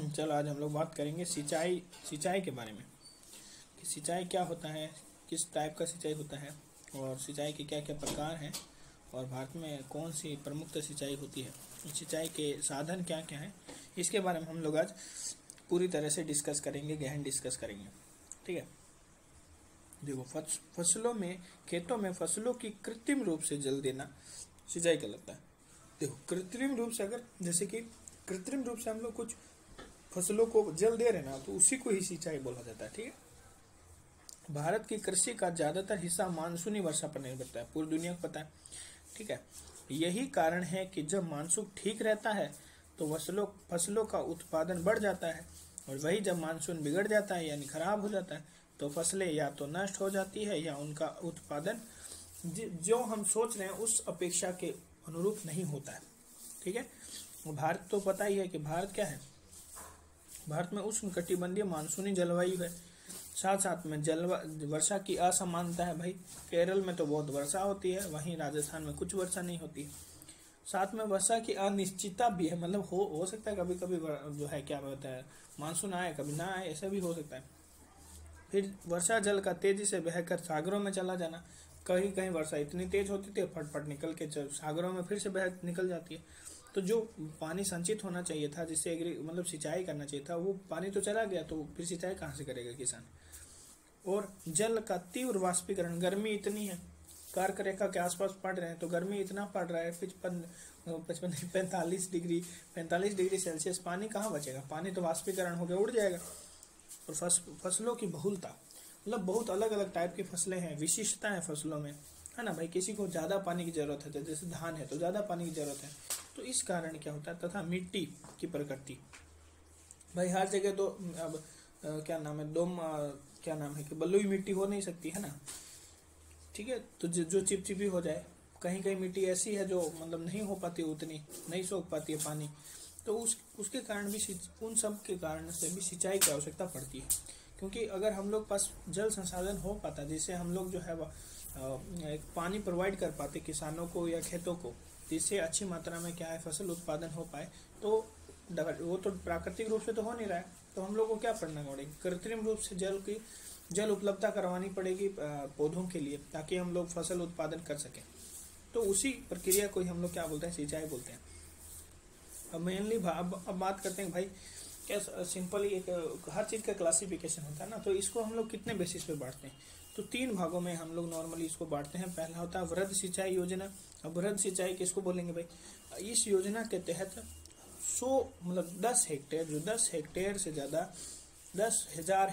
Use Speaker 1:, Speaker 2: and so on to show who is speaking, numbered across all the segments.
Speaker 1: चलो आज हम लोग बात करेंगे सिंचाई के बारे में कि सिंचाई क्या होता है, किस टाइप का सिंचाई होता है और सिंचाई के क्या क्या प्रकार हैं और भारत में कौन सी प्रमुख सिंचाई होती है, सिंचाई के साधन क्या क्या हैं, इसके बारे में हम लोग आज पूरी तरह से डिस्कस करेंगे, गहन डिस्कस करेंगे। ठीक है, देखो फसलों में, खेतों में फसलों की कृत्रिम रूप से जल देना सिंचाई कहलाता है। देखो कृत्रिम रूप से, अगर जैसे कि कृत्रिम रूप से हम लोग कुछ फसलों को जल दे रहे ना, तो उसी को ही सिंचाई बोला जाता है। ठीक है, भारत की कृषि का ज्यादातर हिस्सा मानसूनी वर्षा पर निर्भर है, पूरी दुनिया को पता है। ठीक है, यही कारण है कि जब मानसून ठीक रहता है तो फसलों का उत्पादन बढ़ जाता है, और वही जब मानसून बिगड़ जाता है यानी खराब हो जाता है तो फसलें या तो नष्ट हो जाती है या उनका उत्पादन जो हम सोच रहे हैं उस अपेक्षा के अनुरूप नहीं होता है। ठीक है, भारत तो पता ही है कि भारत क्या है, भारत में उष्णकटिबंधीय मानसूनी जलवायु है, साथ साथ में वर्षा की असमानता है। भाई केरल में तो बहुत वर्षा होती है, वहीं राजस्थान में कुछ वर्षा नहीं होती है। साथ में वर्षा की अनिश्चितता भी है, मतलब हो सकता है कभी कभी जो है क्या होता है, मानसून आए कभी ना आए, ऐसा भी हो सकता है। फिर वर्षा जल का तेजी से बहकर सागरों में चला जाना, कहीं कहीं वर्षा इतनी तेज होती थी फटफट निकल के सागरों में फिर से बह निकल जाती है। तो जो पानी संचित होना चाहिए था, जिससे मतलब सिंचाई करना चाहिए था, वो पानी तो चला गया, तो फिर सिंचाई कहाँ से करेगा किसान। और जल का तीव्र वाष्पीकरण, गर्मी इतनी है, कर्क रेखा के आसपास पड़ रहे हैं तो गर्मी इतना पड़ रहा है 45 डिग्री सेल्सियस, पानी कहाँ बचेगा, पानी तो वाष्पीकरण होकर उड़ जाएगा। और फसलों की बहुलता, मतलब बहुत अलग अलग टाइप की फसलें हैं, विशिष्टता है फसलों में, है ना भाई। किसी को ज़्यादा पानी की जरूरत है, जैसे धान है तो ज़्यादा पानी की जरूरत है, तो इस कारण क्या होता है। तथा मिट्टी की प्रकृति, भाई हर जगह तो अब क्या नाम है, क्या नाम है कि बलुई मिट्टी हो नहीं सकती है ना। ठीक है, तो जो चिपचिपी हो जाए, कहीं कहीं मिट्टी ऐसी है जो मतलब नहीं हो पाती, उतनी नहीं सोख पाती है पानी, तो उसके कारण भी, उन सब के कारण से भी सिंचाई की आवश्यकता पड़ती है। क्योंकि अगर हम लोग पास जल संसाधन हो पाता, जिससे हम लोग जो है एक पानी प्रोवाइड कर पाते किसानों को या खेतों को, जिससे अच्छी मात्रा में क्या है फसल उत्पादन हो पाए, तो वो तो प्राकृतिक रूप से तो हो नहीं रहा है, तो हम लोग को क्या करना पड़ेगा, कृत्रिम रूप से जल उपलब्धता करवानी पड़ेगी पौधों के लिए, ताकि हम लोग फसल उत्पादन कर सकें। तो उसी प्रक्रिया को हम लोग क्या बोलते हैं, सिंचाई बोलते हैं। अब मेनली अब बात करते हैं भाई, क्या सिंपली एक हर चीज़ का क्लासिफिकेशन होता है ना, तो इसको हम लोग कितने बेसिस पे बांटते हैं, तो 3 भागों में हम लोग नॉर्मली इसको बांटते हैं। पहला होता है वृहद सिंचाई योजना। अब वृहद सिंचाई किसको बोलेंगे भाई, इस योजना के तहत 10 हेक्टेयर, जो 10 हेक्टेयर से ज़्यादा, 10,000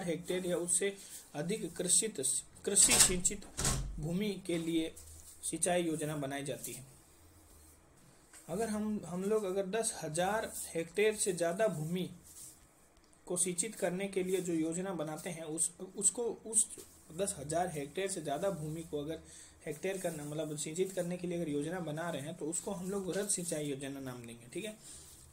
Speaker 1: हेक्टेयर या उससे अधिक कृषि सिंचित भूमि के लिए सिंचाई योजना बनाई जाती है। अगर हम लोग अगर 10,000 हेक्टेयर से ज़्यादा भूमि को सिंचित करने के लिए जो योजना बनाते हैं, उस 10,000 हेक्टेयर से ज़्यादा भूमि को अगर हेक्टेयर करना मतलब सिंचित करने के लिए अगर योजना बना रहे हैं, तो उसको हम लोग वृहद सिंचाई योजना नाम देंगे। ठीक है,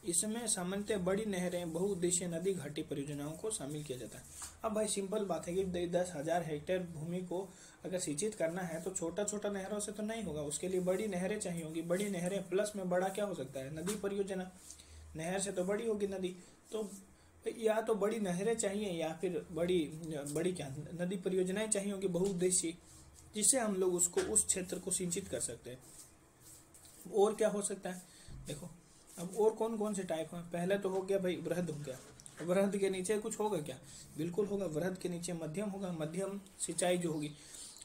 Speaker 1: इसमें सामान्यतः बड़ी नहरें, बहुउद्देशीय नदी घाटी परियोजनाओं को शामिल किया जाता है। अब भाई सिंपल बात है कि 10,000 हेक्टेयर भूमि को अगर सिंचित करना है तो छोटा छोटा नहरों से तो नहीं होगा, उसके लिए बड़ी नहरें चाहिए होंगी। बड़ी नहरें प्लस में बड़ा क्या हो सकता है, नदी परियोजना, नहर से तो बड़ी होगी नदी, तो या तो बड़ी नहरें चाहिए या फिर बड़ी क्या नदी परियोजनाएं चाहिए होंगी बहुउद्देशीय, जिससे हम लोग उसको उस क्षेत्र को सिंचित कर सकते हैं। और क्या हो सकता है, देखो अब और कौन कौन से टाइप हैं। पहले तो हो गया भाई वृहद हो गया, वृहद के नीचे कुछ होगा क्या, बिल्कुल होगा। वृहद के नीचे मध्यम होगा, मध्यम सिंचाई जो होगी,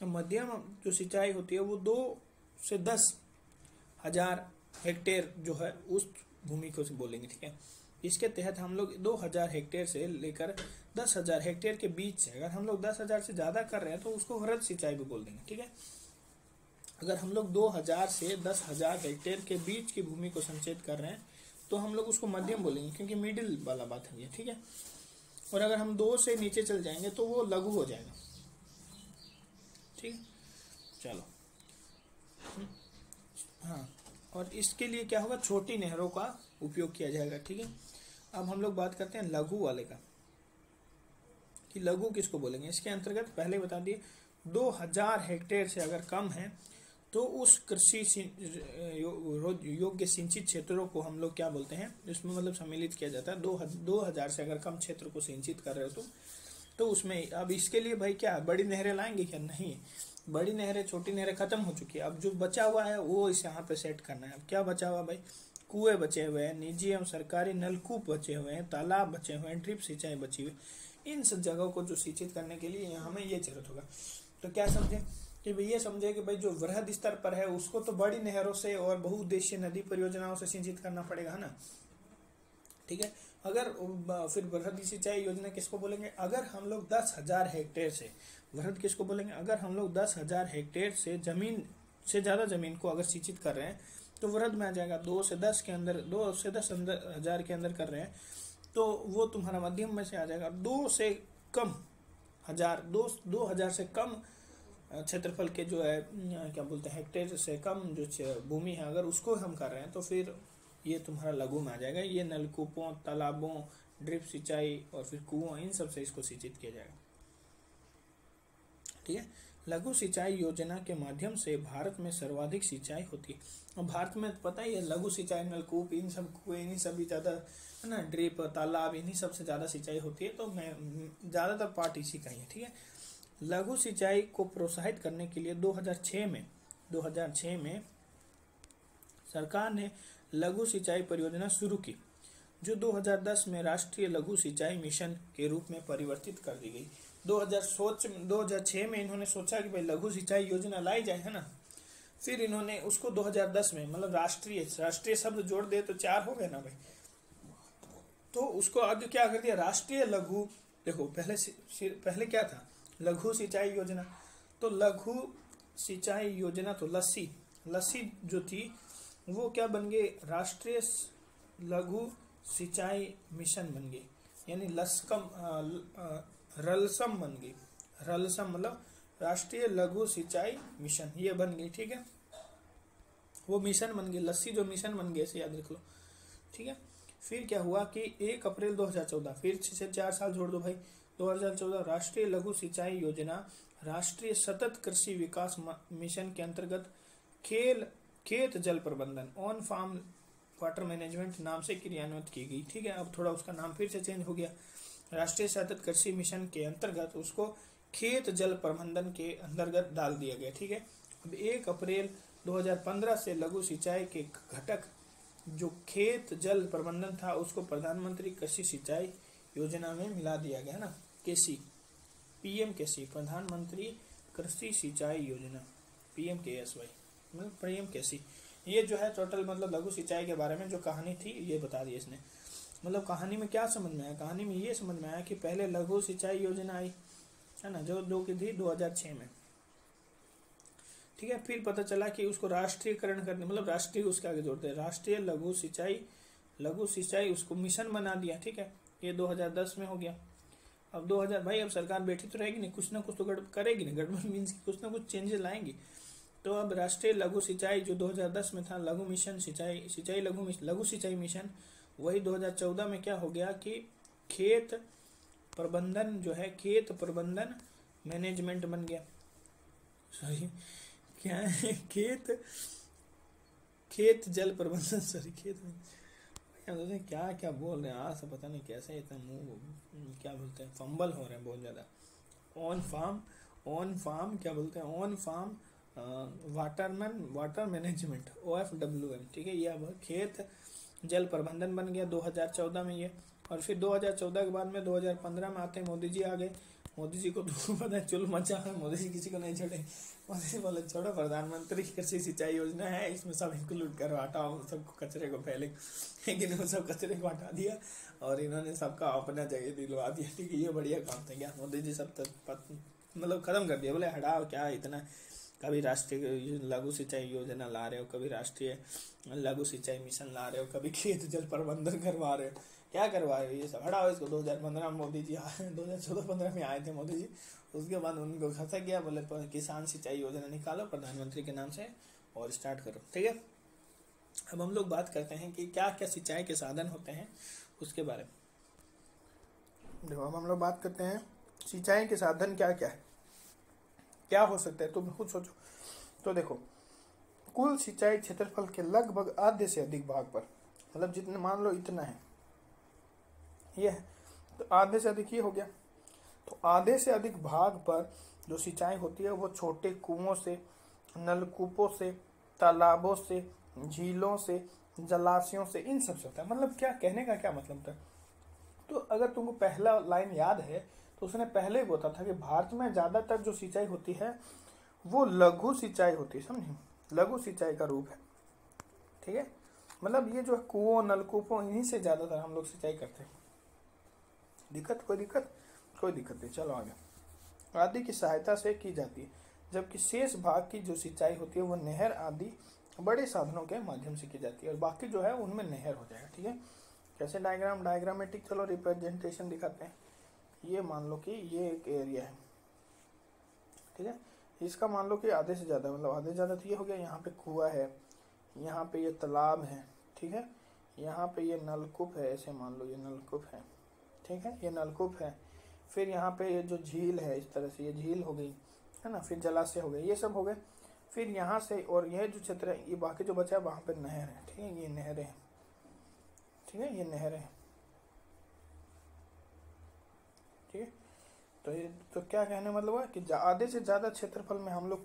Speaker 1: मध्यम जो सिंचाई होती है वो 2 से 10,000 हेक्टेयर जो है उस भूमि को से बोलेंगे। ठीक है, इसके तहत हम लोग 2,000 हेक्टेयर से लेकर 10,000 हेक्टेयर के बीच से, अगर हम लोग 10,000 से ज़्यादा कर रहे हैं तो उसको वृहद सिंचाई भी बोल देंगे। ठीक है, अगर हम लोग 2,000 से 10,000 हेक्टेयर के बीच की भूमि को संचित कर रहे हैं तो हम लोग उसको मध्यम बोलेंगे, क्योंकि मिडिल वाला बात है ये। ठीक है, और अगर हम 2 से नीचे चल जाएंगे तो वो लघु हो जाएगा। ठीक है, चलो हाँ, और इसके लिए क्या होगा, छोटी नहरों का उपयोग किया जाएगा। ठीक है, अब हम लोग बात करते हैं लघु वाले का, कि लघु किसको बोलेंगे। इसके अंतर्गत पहले बता दिए 2,000 हेक्टेयर से अगर कम है तो उस कृषि योग्य सिंचित क्षेत्रों को हम लोग क्या बोलते हैं, इसमें मतलब सम्मिलित किया जाता है। 2000 से अगर कम क्षेत्र को सिंचित कर रहे हो तुम, तो उसमें अब इसके लिए भाई क्या बड़ी नहरें लाएंगे क्या? नहीं, बड़ी नहरें छोटी नहरें खत्म हो चुकी है। अब जो बचा हुआ है वो इस यहाँ पे सेट करना है। अब क्या बचा हुआ भाई? कुएं बचे हुए हैं, निजी एवं सरकारी नलकूप बचे हुए हैं, तालाब बचे हुए हैं, ड्रिप सिंचाई बची हुई। इन सब जगहों को जो सिंचित करने के लिए हमें ये जरूरत होगा। तो क्या समझे कि भाई, ये समझे कि भाई जो वृहद स्तर पर है उसको तो बड़ी नहरों से और बहुउद्देशीय नदी परियोजनाओं से सिंचित करना पड़ेगा, है ना। ठीक है। अगर फिर वृहद सिंचाई योजना किसको बोलेंगे? अगर हम लोग 10,000 हेक्टेयर से, वृहद किसको बोलेंगे? अगर हम लोग 10,000 हेक्टेयर से जमीन से ज्यादा जमीन को अगर सिंचित कर रहे हैं तो वृहद में आ जाएगा। 2 से 10 के अंदर, 2 से 10,000 के अंदर कर रहे हैं तो वो तुम्हारा मध्यम में से आ जाएगा। 2 से कम हजार, 2,000 से कम क्षेत्रफल के जो है क्या बोलते हैं, हेक्टेयर से कम जो भूमि है, अगर उसको हम कर रहे हैं तो फिर ये तुम्हारा लघु में आ जाएगा। ये नलकूपों, तालाबों, ड्रिप सिंचाई और फिर कुओं, इन सब से इसको सिंचित किया जाएगा। ठीक है। लघु सिंचाई योजना के माध्यम से भारत में सर्वाधिक सिंचाई होती है। और भारत में पता ही है, लघु सिंचाई, नलकूप, इन सब कुएं, इन्हीं सभी ज्यादा है ना, ड्रिप, तालाब, इन्हीं सबसे ज्यादा सिंचाई होती है। तो मैं ज्यादातर पार्ट इसी का ही है। ठीक है। लघु सिंचाई को प्रोत्साहित करने के लिए 2006 में सरकार ने लघु सिंचाई परियोजना शुरू की, जो 2010 में राष्ट्रीय लघु सिंचाई मिशन के रूप में परिवर्तित कर दी गई। 2006 में इन्होंने सोचा कि भाई लघु सिंचाई योजना लाई जाए, है ना। फिर इन्होंने उसको 2010 में, मतलब राष्ट्रीय शब्द जोड़ दे तो 4 हो गए ना भाई, तो उसको आगे क्या कर दिया, राष्ट्रीय लघु। देखो पहले क्या था, लघु सिंचाई योजना। तो लघु सिंचाई योजना तो लस्सी जो थी वो क्या बन गई, राष्ट्रीय लघु सिंचाई मिशन बन गई, यानी रलसम बन गई। रलसम मतलब राष्ट्रीय लघु सिंचाई मिशन, ये बन गई। ठीक है। वो मिशन बन गई, लस्सी जो मिशन बन गई, ऐसे याद रख लो। ठीक है। फिर क्या हुआ कि 1 अप्रैल 2014, फिर से 4 साल जोड़ दो भाई, 2014 राष्ट्रीय लघु सिंचाई योजना राष्ट्रीय सतत कृषि विकास मिशन के अंतर्गत खेत जल प्रबंधन, ऑन फार्म वाटर मैनेजमेंट नाम से क्रियान्वित की गई। ठीक है। अब थोड़ा उसका नाम फिर से चेंज हो गया, राष्ट्रीय सतत कृषि मिशन के अंतर्गत उसको खेत जल प्रबंधन के अंतर्गत डाल दिया गया। ठीक है। अब 1 अप्रैल 2015 से लघु सिंचाई के घटक जो खेत जल प्रबंधन था उसको प्रधानमंत्री कृषि सिंचाई योजना में मिला दिया गया, है ना। PM-KSY, प्रधानमंत्री कृषि सिंचाई योजना, PM-KSY मतलब PM-KSY। ये जो है टोटल मतलब लघु सिंचाई के बारे में जो कहानी थी ये बता दी इसने। मतलब कहानी में क्या समझ में आया, कहानी में ये समझ में आया कि पहले लघु सिंचाई योजना आई, है ना, जो कि थी 2006 में। ठीक है। फिर पता चला कि उसको राष्ट्रीयकरण करने, मतलब राष्ट्रीय उसके आगे जोड़ते हैं, राष्ट्रीय लघु सिंचाई उसको मिशन बना दिया। ठीक है। ये 2010 में हो गया। अब 2000 भाई, अब सरकार बैठी तो रहेगी नहीं, कुछ ना कुछ तो करेगी नहीं, गड़बड़ मीन्स कुछ ना कुछ चेंजेस लाएंगी। तो अब राष्ट्रीय लघु सिंचाई जो 2010 में था, लघु सिंचाई मिशन, वही 2014 में क्या हो गया कि खेत प्रबंधन मैनेजमेंट बन गया। सॉरी, क्या है, खेत जल प्रबंधन, सॉरी क्या बोल रहे हैं आज, पता नहीं कैसे इतना मुंह क्या बोलते हैं, फंबल हो रहे हैं बहुत ज्यादा। ऑन फार्म क्या बोलते हैं, on farm water management, OFWM। ठीक है। ये अब खेत जल प्रबंधन बन गया 2014 में ये। और फिर 2014 के बाद में 2015 में आते हैं मोदी जी आ गए। मोदी जी को तो पता है चुल मचा है, मोदी जी किसी को नहीं छोड़े। मोदी जी बोले छोड़ो, प्रधानमंत्री कृषि सिंचाई योजना है, इसमें सब इंक्लूड करो, हटाओ सबको, कचरे को फैले। लेकिन वो सब कचरे को हटा दिया और इन्होंने सबका अपना जगह दिलवा दिया। ठीक है। ये बढ़िया काम था क्या, मोदी जी सब मतलब खत्म कर दिया। बोले हटाओ, क्या इतना, कभी राष्ट्रीय लघु सिंचाई योजना ला रहे हो, कभी राष्ट्रीय लघु सिंचाई मिशन ला रहे हो, कभी खेत जल प्रबंधन करवा रहे हो, क्या करवा रहे हो, ये सब हटाओ इसको। 2015 में मोदी जी 2014-15 में आए थे मोदी जी। उसके बाद उनको खसा गया, बोले किसान सिंचाई योजना निकालो प्रधानमंत्री के नाम से और स्टार्ट करो। ठीक है। अब हम लोग बात करते हैं कि क्या क्या सिंचाई के साधन होते हैं उसके बारे में। देखो, अब हम लोग बात करते हैं सिंचाई के साधन क्या क्या है, क्या हो सकता है, तुम खुद सोचो। तो देखो, कुल सिंचाई क्षेत्रफल के लगभग आधे से अधिक भाग पर, मतलब जितने मान लो इतना है, ये है, तो आधे से अधिक ये हो गया। तो आधे से अधिक भाग पर जो सिंचाई होती है वो छोटे कुओं से, नलकूपों से, तालाबों से, झीलों से, जलाशयों से, इन सब से होता है। मतलब क्या कहने का क्या मतलब था, तो अगर तुमको पहला लाइन याद है तो उसने पहले ही बोला था कि भारत में ज्यादातर जो सिंचाई होती है वो लघु सिंचाई होती है, समझे, लघु सिंचाई का रूप है, ठीक है। मतलब ये जो कुओं नलकूपों इन्हीं से ज्यादातर हम लोग सिंचाई करते हैं। दिक्कत कोई दिक्कत नहीं, चलो आगे। आदि की सहायता से की जाती है, जबकि शेष भाग की जो सिंचाई होती है वो नहर आदि बड़े साधनों के माध्यम से की जाती है, और बाकी जो है उनमें नहर हो जाएगा, ठीक है। कैसे डायग्रामेटिक चलो रिप्रेजेंटेशन दिखाते हैं। ये मान लो कि ये एक एरिया है, ठीक है, इसका मान लो कि आधे से ज़्यादा, मतलब आधे से ज़्यादा तो ये हो गया, यहाँ पे कुआं है, यहाँ पे ये तालाब है, ठीक है, यहाँ पे ये नलकूप है, ऐसे मान लो ये नलकूप है, ठीक है, ये नलकूप है। फिर यहाँ पे ये जो झील है, इस तरह से ये झील हो गई, है ना, फिर जलाशय हो गए, ये सब हो गए। फिर यहाँ से और यह जो क्षेत्र है, ये बाकी जो बचा है वहाँ पे नहर है, ठीक है, ये नहरें हैं, ठीक है, ये नहरें हैं, ठीक है। तो क्या कहने मतलब है कि आधे से ज़्यादा क्षेत्रफल में हम लोग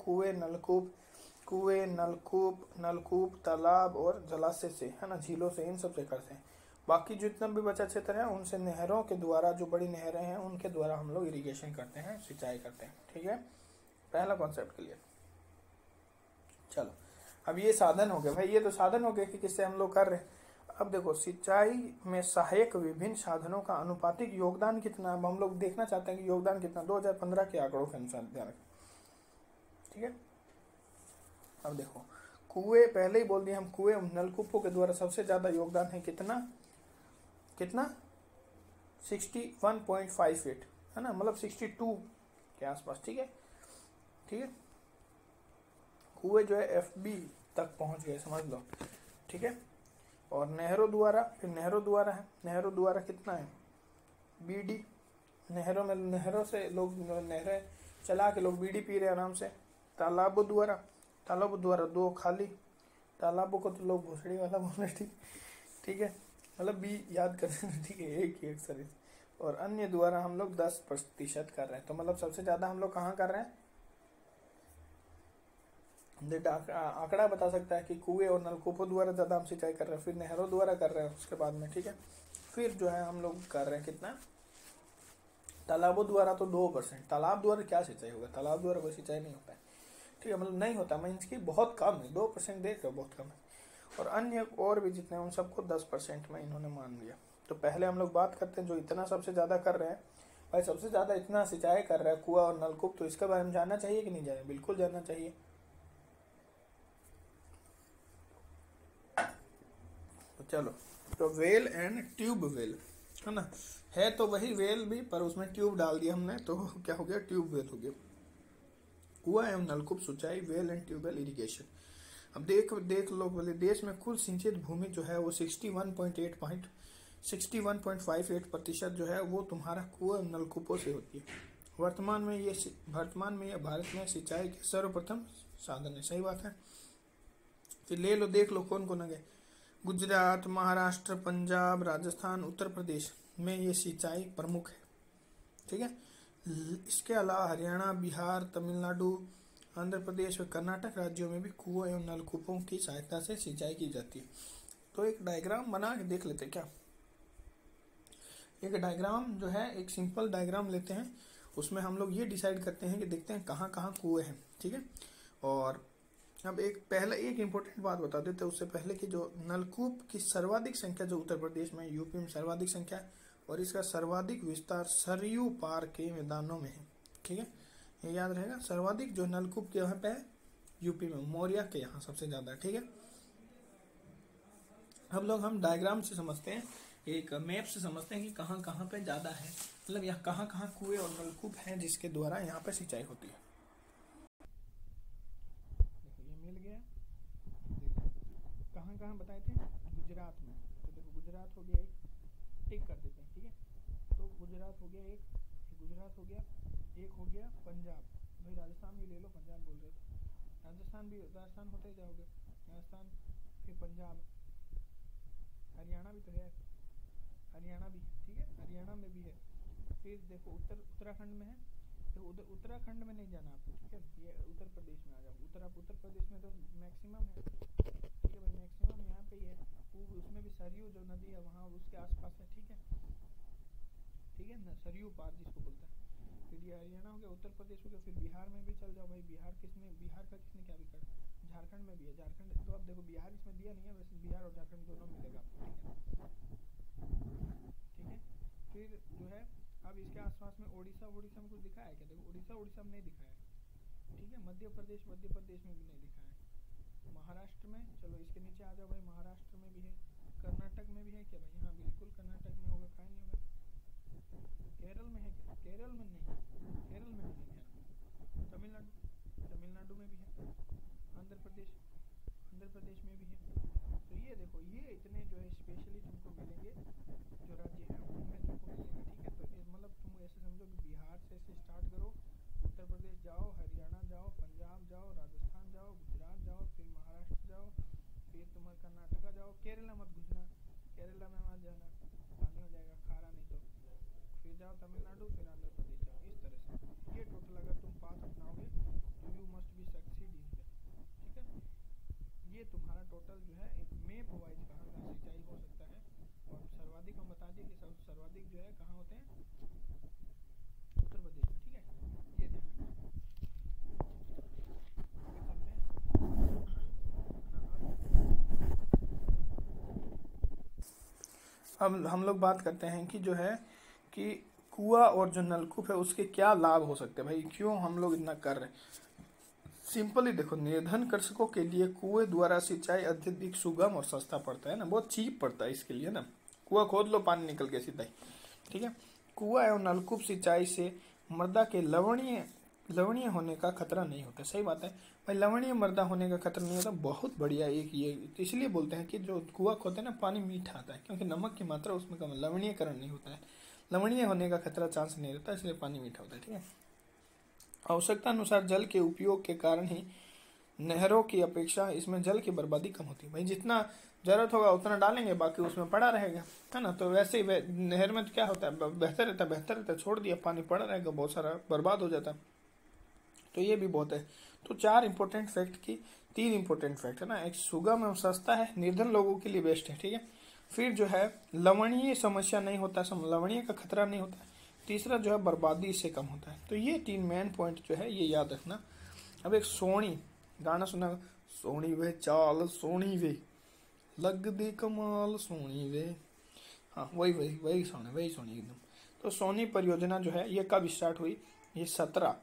Speaker 1: नलकूप, तालाब और जलाशय से, है ना, झीलों से, इन सब से करते हैं। बाकी जितना भी बचा क्षेत्र है उनसे नहरों के द्वारा, जो बड़ी नहरें हैं उनके द्वारा हम लोग इरिगेशन करते हैं, सिंचाई करते हैं, ठीक है। पहला कॉन्सेप्ट क्लियर। चलो अब ये साधन हो गए भाई, ये तो साधन हो गए कि किससे हम लोग कर रहे हैं। अब देखो सिंचाई में सहायक विभिन्न साधनों का अनुपातिक योगदान कितना, अब हम लोग देखना चाहते हैं कि योगदान कितना 2015 के आंकड़ों के अनुसार ध्यान रखें, ठीक है। अब देखो कुएं, पहले ही बोल दिया हम, कुएं नलकूपों के द्वारा सबसे ज्यादा योगदान है, कितना 61.58, है ना, मतलब 62 के आसपास, ठीक है, ठीक है। कुएं जो है FB तक पहुंच गए, समझ लो, ठीक है। और नहरों द्वारा, फिर नहरों द्वारा कितना है BD, नहरों में, नहरों से लोग नहरें चला के लोग बीड़ी पी रहे आराम से। तालाबों द्वारा 2 खाली, तालाबों को तो लोग भोसड़ी वाला बोल रहे, ठीक है, मतलब बी याद कर, ठीक है, एक ही अक्सर। और अन्य द्वारा हम लोग 10% कर रहे हैं, तो मतलब सबसे ज्यादा हम लोग कहाँ कर रहे हैं, आंकड़ा बता सकता है कि कुएं और नलकूपों द्वारा ज्यादा हम सिंचाई कर रहे हैं, फिर नहरों द्वारा कर रहे हैं उसके बाद में, ठीक है। फिर जो है हम लोग कर रहे हैं कितना, तालाबों द्वारा तो 2%। तालाब द्वारा क्या सिंचाई होगा, तालाब द्वारा कोई सिंचाई नहीं होता है, ठीक है, मतलब नहीं होता, मीन्स की बहुत कम है, 2% देख रहे हो, बहुत कम है। और अन्य और भी जितने उन सबको 10% में इन्होंने मान लिया। तो पहले हम लोग बात करते हैं जो इतना सबसे ज्यादा कर रहे हैं, भाई सबसे ज्यादा इतना सिंचाई कर रहा है कुआं और नलकूप, तो इसके बारे में जानना चाहिए कि नहीं जाना, बिल्कुल जानना चाहिए। तो चलो, तो वेल एंड ट्यूब वेल, है ना, है तो वही वेल भी, पर उसमें ट्यूब डाल दिया हमने, तो क्या हो गया, ट्यूब वेल हो गया। कुआं एवं नलकूप सिंचाई, वेल एंड ट्यूबवेल इरिगेशन। अब देख लो, बोले देश में कुल सिंचित भूमि जो है वो 61.58% जो है वो तुम्हारा कुआं नलकूपों से होती है। वर्तमान में ये भारत में सिंचाई के सर्वप्रथम साधन है, सही बात है। फिर ले लो, देख लो कौन कौन आ गए, गुजरात, महाराष्ट्र, पंजाब, राजस्थान, उत्तर प्रदेश में ये सिंचाई प्रमुख है, ठीक है। इसके अलावा हरियाणा, बिहार, तमिलनाडु, आंध्र प्रदेश और कर्नाटक राज्यों में भी कुओं एवं नलकूपों की सहायता से सिंचाई की जाती है। तो एक डायग्राम बना के देख लेते क्या, एक डायग्राम जो है, एक सिंपल डायग्राम लेते हैं, उसमें हम लोग ये डिसाइड करते हैं कि देखते हैं कहाँ कहाँ कुएं हैं, ठीक है। और अब एक इम्पोर्टेंट बात बता देते हैं उससे पहले कि जो नलकूप की सर्वाधिक संख्या जो उत्तर प्रदेश में, यूपी में सर्वाधिक संख्या है, और इसका सर्वाधिक विस्तार सरयू पार के मैदानों में है, ठीक है, ये याद रहेगा। सर्वाधिक जो नलकूप के यहाँ पे है यूपी में, मौर्या के यहाँ सबसे ज्यादा है, ठीक है। हम लोग डायग्राम से समझते हैं, एक मैप से समझते हैं कि कहाँ कहाँ पे ज्यादा है, मतलब यहाँ कहाँ कहाँ कुएं और नलकूप हैं जिसके द्वारा यहाँ पे सिंचाई होती है। देखो ये मिल गया, कहाँ कहाँ बताए थे, गुजरात में, तो देखो गुजरात हो गया एक, टिक कर देते हैं, ठीक है। तो गुजरात हो गया एक, गुजरात हो गया एक, हो गया पंजाब, भाई राजस्थान भी ले लो, पंजाब बोल रहे थे, राजस्थान होते जाओगे, राजस्थान, फिर पंजाब, हरियाणा भी तो है, हरियाणा भी, ठीक है, हरियाणा में भी है। फिर देखो उत्तराखंड में है, तो उधर उत्तराखंड में नहीं जाना आपको, ठीक है, ये उत्तर प्रदेश में आ जाओ। उत्तर प्रदेश में तो मैक्सिमम है, ठीक है भाई, मैक्सिमम यहाँ पे ही है। उसमें भी सरयू जो नदी है वहाँ उसके आसपास है, ठीक है ना, सरयू पार जिसको बोलते हैं। फिर ये हरियाणा हो गया, उत्तर प्रदेश हो गया, फिर बिहार में भी चल जाओ भाई। बिहार का किसने क्या बिगाड़ा, झारखंड में भी है। झारखंड तो अब देखो बिहार इसमें दिया नहीं है, वैसे बिहार और झारखंड दोनों मिलेगा आपको, ठीक है। फिर जो है अब इसके आसपास में उड़ीसा में कुछ दिखा है क्या, देखो उड़ीसा में नहीं दिखा है, ठीक है। मध्य प्रदेश में भी नहीं दिखा है। महाराष्ट्र में, चलो इसके नीचे आ जाओ भाई, महाराष्ट्र में भी है। कर्नाटक में भी है क्या भाई, हाँ बिल्कुल कर्नाटक में होगा, कहीं नहीं होगा। केरल में है क्या, केरल में नहीं है, तमिलनाडु में भी है। आंध्र प्रदेश में भी है। तो ये देखो, ये इतने जो है स्पेशली तुमको मिलेंगे, जो राज्य है उनमें तुमको मिलेगा, ठीक है। तो मतलब तुम ऐसे समझो कि बिहार से स्टार्ट करो, उत्तर प्रदेश जाओ, हरियाणा जाओ, पंजाब जाओ, राजस्थान जाओ, गुजरात जाओ, फिर महाराष्ट्र जाओ, फिर तुम्हारा कर्नाटका जाओ। केरला मत घुसना, केरला में मत जाना, पानी हो जाएगा खारा, नहीं तो फिर जाओ तमिलनाडु, फिर आंध्र प्रदेश जाओ। इस तरह से ये टोटल अगर तुम पास अपनाओगे तो you must be succeed in that, ठीक है। ये तुम्हारा टोटल जो है एक मैप वाइज कहाँ कहाँ सिंचाई हो सकता है। और सर्वाधिक हम बता दें कि सर्वाधिक जो है कहाँ होते हैं, उत्तर प्रदेश में, ठीक है। ये ध्यान चलते हैं। अब हम लोग बात करते हैं कि जो है कि कुआं और जो नलकूप है उसके क्या लाभ हो सकते हैं भाई, क्यों हम लोग इतना कर रहे हैं। सिंपली देखो, निर्धन कृषकों के लिए कुएं द्वारा सिंचाई अत्यधिक सुगम और सस्ता पड़ता है ना, बहुत चीप पड़ता है इसके लिए ना। कुआं खोद लो, पानी निकल के सीधा ही, ठीक है। कुआं एवं नलकूप सिंचाई से मृदा के लवणीय होने का खतरा नहीं होता। सही बात है भाई, लवणीय मृदा होने का खतरा नहीं होता, बहुत बढ़िया। एक ये इसलिए बोलते हैं कि जो कुआं खोदते हैं ना, पानी मीठा आता है, क्योंकि नमक की मात्रा उसमें कम है, लवणीयकरण नहीं होता है, लवणीय होने का खतरा चांस नहीं रहता, इसलिए पानी मीठा होता है, ठीक है। आवश्यकता अनुसार जल के उपयोग के कारण ही नहरों की अपेक्षा इसमें जल की बर्बादी कम होती है भाई। जितना जरूरत होगा उतना डालेंगे, बाकी उसमें पड़ा रहेगा, है ना। तो वैसे ही नहर में तो क्या होता है, बेहतर रहता है, छोड़ दिया पानी पड़ा रहेगा, बहुत सारा बर्बाद हो जाता है। तो ये भी बहुत है। तो 3 इंपॉर्टेंट फैक्ट है ना, एक सुगम एवं सस्ता है, निर्धन लोगों के लिए बेस्ट है, ठीक है। फिर जो है लवणीय समस्या नहीं होता, लवणीय का खतरा नहीं होता है। तीसरा जो है बर्बादी इससे कम होता है। तो ये 3 मेन पॉइंट जो है ये याद रखना। अब एक सोनी गाना सुना, सोनी वे चाल सोनी वे लग दे कमाल सोनी वे, हाँ वही सोनी एकदम। तो सोनी परियोजना जो है ये कब स्टार्ट हुई, ये 17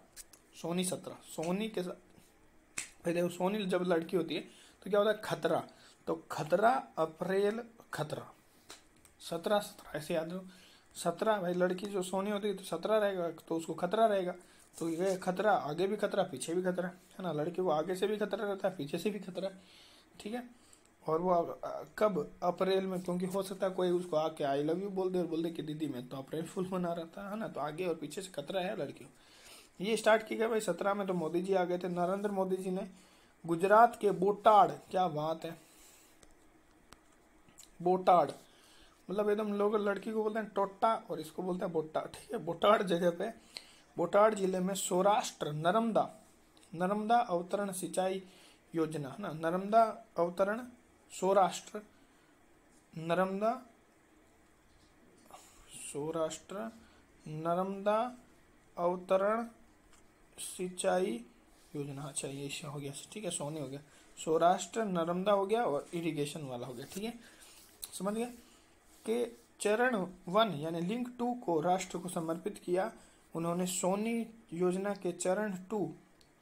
Speaker 1: सोनी के साथ भाई। देखो सोनी जब लड़की होती है तो क्या होता है, खतरा, तो खतरा अप्रैल खतरा 17 ऐसे याद रहो। 17 भाई, लड़की जो सोनी होती है तो 17 रहेगा, तो उसको खतरा रहेगा। तो ये खतरा, आगे भी खतरा पीछे भी खतरा है ना, लड़की को आगे से भी खतरा रहता है, पीछे से भी खतरा, ठीक है। और वो कब, अप्रैल में, क्योंकि हो सकता है कोई उसको आके आई लव यू बोल दे कि दीदी मैं तो अप्रैल फुल मना रहता है ना, तो आगे और पीछे से खतरा है लड़की को। ये स्टार्ट किया गया भाई 17 में, तो मोदी जी आ गए थे, नरेंद्र मोदी जी ने गुजरात के बोटाड, क्या बात है, बोटाड मतलब एकदम लोग लड़की को बोलते हैं टोटा और इसको बोलते हैं बोटा, ठीक है। बोटाड जगह पे, बोटाड जिले में सौराष्ट्र नर्मदा अवतरण सिंचाई योजना है ना, नर्मदा अवतरण सौराष्ट्र नर्मदा अवतरण सिंचाई योजना। अच्छा ये हो गया, ठीक है, सोनी हो गया, सौराष्ट्र नर्मदा हो गया और इरिगेशन वाला हो गया, ठीक है, समझ गए। के चरण 1 यानी लिंक 2 को राष्ट्र को समर्पित किया उन्होंने। सोनी योजना के चरण 2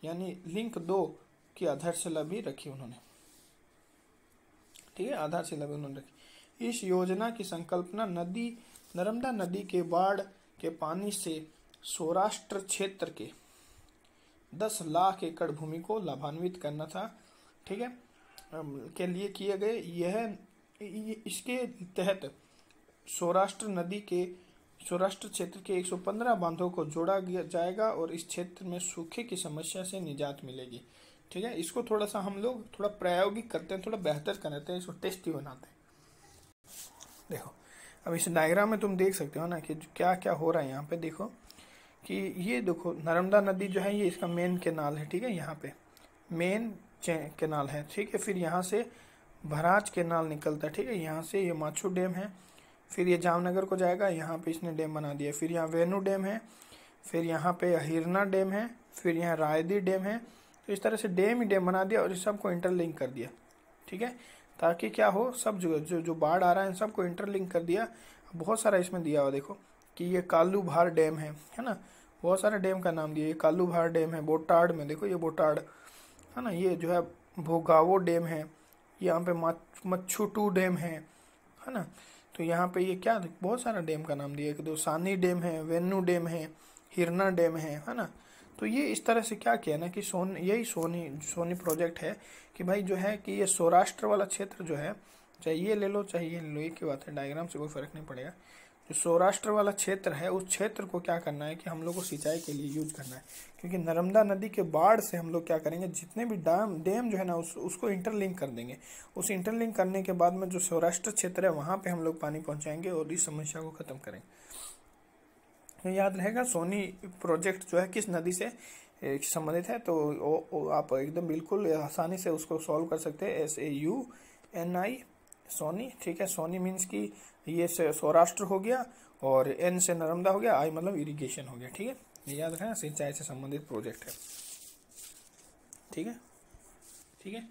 Speaker 1: यानी लिंक 2 की आधारशिला भी रखी उन्होंने, ठीक है, आधारशिला भी उन्होंने रखी। इस योजना की संकल्पना नर्मदा नदी के बाढ़ के पानी से सौराष्ट्र क्षेत्र के 10 लाख एकड़ भूमि को लाभान्वित करना था, ठीक है, के लिए किए गए। इसके तहत सौराष्ट्र क्षेत्र के 115 बांधों को जोड़ा जाएगा और इस क्षेत्र में सूखे की समस्या से निजात मिलेगी। ठीक है, इसको थोड़ा सा हम लोग थोड़ा प्रायोगिक करते हैं, थोड़ा बेहतर करते हैं, इसको टेस्टी बनाते हैं। देखो अब इस डायग्राम में तुम देख सकते हो ना कि क्या क्या हो रहा है यहाँ पे। देखो कि ये देखो नर्मदा नदी जो है ये इसका मेन कैनाल है, ठीक है, यहाँ पे मेन कैनाल है, ठीक है। फिर यहाँ से भराज कैनाल निकलता है, ठीक है, यहाँ से ये माछू डैम है, फिर ये जामनगर को जाएगा, यहाँ पे इसने डैम बना दिया। फिर यहाँ वेनू डैम है, फिर यहाँ पे हिरना डैम है, फिर यहाँ रायदी डैम है। तो इस तरह से डैम ही डैम बना दिया और इस सबको इंटरलिंक कर दिया, ठीक है, ताकि क्या हो, सब जो बाढ़ आ रहा है सबको इंटरलिंक कर दिया। बहुत सारा इसमें दिया हुआ देखो कि ये कालू भार डैम है ना, बहुत सारे डैम का नाम दिया। ये कालू भार डैम है बोटाड में, देखो ये बोटाड है ना, ये जो है भोगावो डैम है, यहाँ पे मच्छुटू डैम है ना। तो यहाँ पे ये क्या बहुत सारा डैम का नाम दिया, कि दो सानी डैम है, वेन्नू डैम है, हिरना डैम है ना। तो ये इस तरह से क्या किया ना कि यही सोनी प्रोजेक्ट है कि भाई जो है कि ये सौराष्ट्र वाला क्षेत्र जो है, चाहे ये ले लो चाहे ये ले लो, एक ही बात है, डायग्राम से कोई फर्क नहीं पड़ेगा। जो सौराष्ट्र वाला क्षेत्र है उस क्षेत्र को क्या करना है कि हम लोग को सिंचाई के लिए यूज करना है, क्योंकि नर्मदा नदी के बाढ़ से हम लोग क्या करेंगे, जितने भी डैम जो है ना उसको इंटरलिंक कर देंगे। उस इंटरलिंक करने के बाद में जो सौराष्ट्र क्षेत्र है वहाँ पे हम लोग पानी पहुँचाएंगे और इस समस्या को खत्म करेंगे। याद रहेगा सोनी प्रोजेक्ट जो है किस नदी से संबंधित है, तो आप एकदम बिल्कुल आसानी से उसको सॉल्व कर सकते हैं। SAUNI सोनी, ठीक है। सोनी मीन्स कि ये से सौराष्ट्र हो गया और N से नर्मदा हो गया, I मतलब इरिगेशन हो गया, ठीक है। ये याद रखना, सिंचाई से संबंधित प्रोजेक्ट है, ठीक है, ठीक है।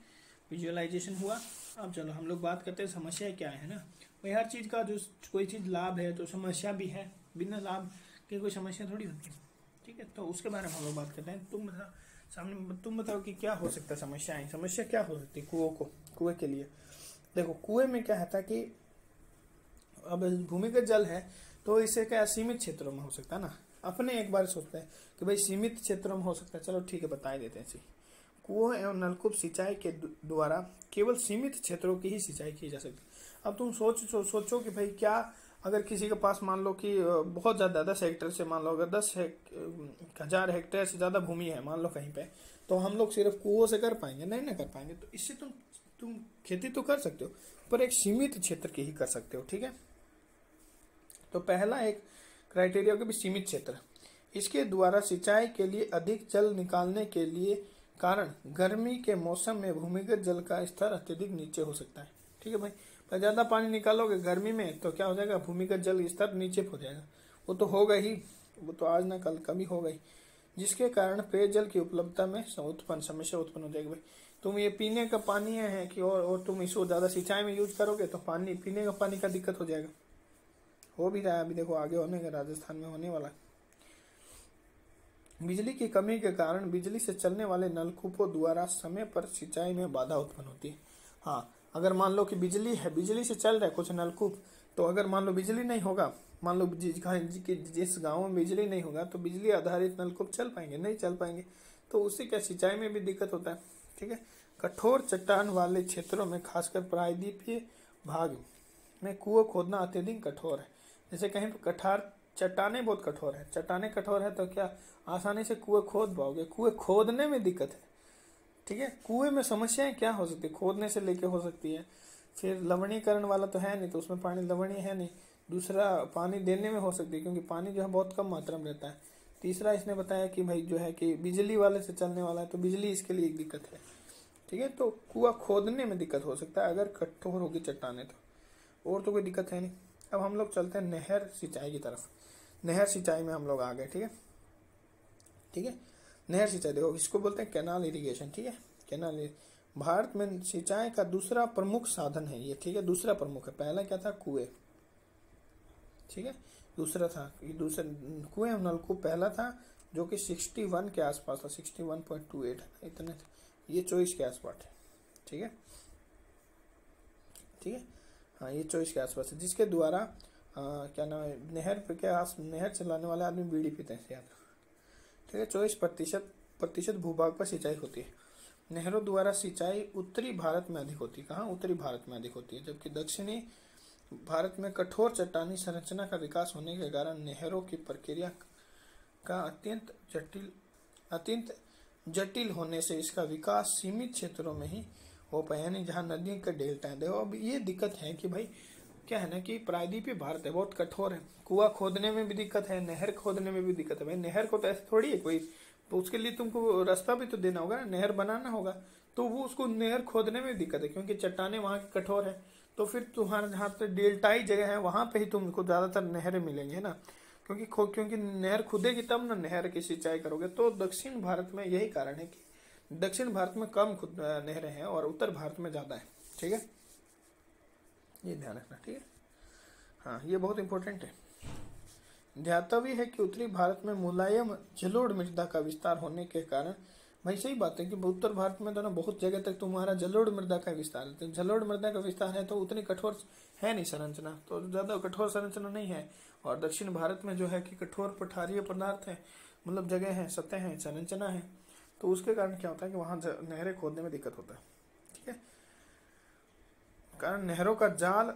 Speaker 1: विजुअलाइजेशन हुआ। अब चलो हम लोग बात करते हैं समस्या क्या है ना। भाई हर चीज़ का जो कोई चीज़ लाभ है तो समस्या भी है, बिना लाभ के कोई समस्या थोड़ी होती है, ठीक है। तो उसके बारे में हम लोग बात करते हैं। तुम बताओ कि क्या हो सकता है समस्याएं, समस्या क्या हो सकती है कुएं के लिए। देखो कुएं में क्या है कि अब भूमिगत जल है तो इसे क्या सीमित क्षेत्रों में हो सकता है ना। अपने एक बार सोचते हैं कि भाई सीमित क्षेत्रों में हो सकता है, चलो ठीक है बता देते हैं। कुओं एवं नलकूप सिंचाई के द्वारा केवल सीमित क्षेत्रों की ही सिंचाई की जा सकती है। अब तुम सोचो कि भाई क्या अगर किसी के पास मान लो कि बहुत ज़्यादा 10 हेक्टेयर से, मान लो अगर 10,000 हेक्टेयर से ज़्यादा भूमि है मान लो कहीं पे, तो हम लोग सिर्फ कुओं से कर पाएंगे? नहीं ना कर पाएंगे। तो इससे तुम खेती तो कर सकते हो पर एक सीमित क्षेत्र की ही कर सकते हो, ठीक है। तो पहला एक क्राइटेरिया होगा भी सीमित क्षेत्र। इसके द्वारा सिंचाई के लिए अधिक जल निकालने के लिए कारण गर्मी के मौसम में भूमिगत जल का स्तर अत्यधिक नीचे हो सकता है, ठीक है भाई। पर ज़्यादा पानी निकालोगे गर्मी में तो क्या हो जाएगा, भूमिगत जल स्तर नीचे हो जाएगा। वो तो होगा ही, वो तो आज ना कल कमी हो गई, जिसके कारण पेयजल की उपलब्धता में समस्या उत्पन्न हो जाएगी। भाई तुम ये पीने का पानी है कि और तुम इसको ज़्यादा सिंचाई में यूज करोगे तो पानी, पीने का पानी का दिक्कत हो जाएगा। हो भी रहा है अभी, देखो आगे होने का, राजस्थान में होने वाला। बिजली की कमी के कारण बिजली से चलने वाले नलकूपों द्वारा समय पर सिंचाई में बाधा उत्पन्न होती है। हाँ, अगर मान लो कि बिजली है, बिजली से चल रहा है कुछ नलकूप, तो अगर मान लो बिजली नहीं होगा, मान लो जिस गाँव में बिजली नहीं होगा तो बिजली आधारित नलकूप चल पाएंगे? नहीं चल पाएंगे। तो उससे क्या सिंचाई में भी दिक्कत होता है, ठीक है। कठोर चट्टान वाले क्षेत्रों में खासकर प्रायद्वीपीय भाग में कुआं खोदना अत्यधिक कठोर है। जैसे कहीं पर चट्टाने बहुत कठोर है, चट्टाने कठोर है तो क्या आसानी से कुएं खोद पाओगे? कुएं खोदने में दिक्कत है, ठीक है। कुएं में समस्याएं क्या हो सकती है, खोदने से लेके हो सकती है। फिर लवणीकरण वाला तो है नहीं, तो उसमें पानी लवणीय है नहीं। दूसरा पानी देने में हो सकती है क्योंकि पानी जो है बहुत कम मात्रा में रहता है। तीसरा इसने बताया कि भाई जो है कि बिजली वाले से चलने वाला है तो बिजली इसके लिए एक दिक्कत है, ठीक है। तो कुआं खोदने में दिक्कत हो सकता है अगर कठोर होगी चट्टाने तो, और तो कोई दिक्कत है नहीं। अब हम लोग चलते हैं नहर सिंचाई की तरफ। नहर सिंचाई में हम लोग आ गए, ठीक है, ठीक है। नहर सिंचाई देखो इसको बोलते हैं कैनाल इरिगेशन, ठीक है। कैनाल भारत में सिंचाई का दूसरा प्रमुख साधन है ये, ठीक है, दूसरा प्रमुख है। पहला क्या था, कुएं, ठीक है, दूसरा था दूसरा कुएं और नलकूप पहला था जो कि 61 के आसपास था, 61.28 इतने, ये 24 के आसपास है, ठीक है, ठीक है। हाँ ये 24 के आसपास है, जिसके द्वारा क्या नाम है, नहर चलाने वाले आदमी बीड़ी पीते हैं याद, ठीक है। 24% भूभाग पर सिंचाई होती है। नहरों द्वारा सिंचाई उत्तरी भारत में अधिक होती है। कहाँ? उत्तरी भारत में अधिक होती है, जबकि दक्षिणी भारत में कठोर चट्टानी संरचना का विकास होने के कारण नहरों की प्रक्रिया का अत्यंत जटिल होने से इसका विकास सीमित क्षेत्रों में ही हो पाया, यानी जहाँ नदियों का डेल्टा है। देखो अब ये दिक्कत है कि भाई क्या है ना कि प्रायद्वीपीय भारत है, बहुत कठोर है, कुआं खोदने में भी दिक्कत है, नहर खोदने में भी दिक्कत है। भाई नहर को तो ऐसे थोड़ी है कोई, तो उसके लिए तुमको रास्ता भी तो देना होगा ना, नहर बनाना होगा, तो वो उसको नहर खोदने में दिक्कत है क्योंकि चट्टाने वहाँ की कठोर है। तो फिर तुम्हारा जहाँ पे डेल्टाई जगह है वहाँ पे ही तुमको ज़्यादातर नहरें मिलेंगे ना, क्योंकि नहर खुदेगी तब ना नहर की सिंचाई करोगे। तो दक्षिण भारत में यही कारण है कि दक्षिण भारत में कम खुद नहरें हैं और उत्तर भारत में ज़्यादा है। ठीक है, ये ध्यान रखना। ठीक है, हाँ ये बहुत इंपॉर्टेंट है। ध्यातव्य है कि उत्तरी भारत में मुलायम जलोढ़ मृदा का विस्तार होने के कारण, भाई सही बात है कि उत्तर भारत में तो ना बहुत जगह तक तुम्हारा जलोढ़ मृदा का विस्तार है, तो जलोढ़ मृदा का विस्तार है तो उतनी कठोर है नहीं संरचना, तो ज़्यादा कठोर संरचना नहीं है। और दक्षिण भारत में जो है कि कठोर पठारीय पदार्थ है, मतलब जगह है, सतह है, संरचना है, तो उसके कारण क्या होता है कि वहाँ नहरें खोदने में दिक्कत होता है। ठीक है, कारण नहरों का जाल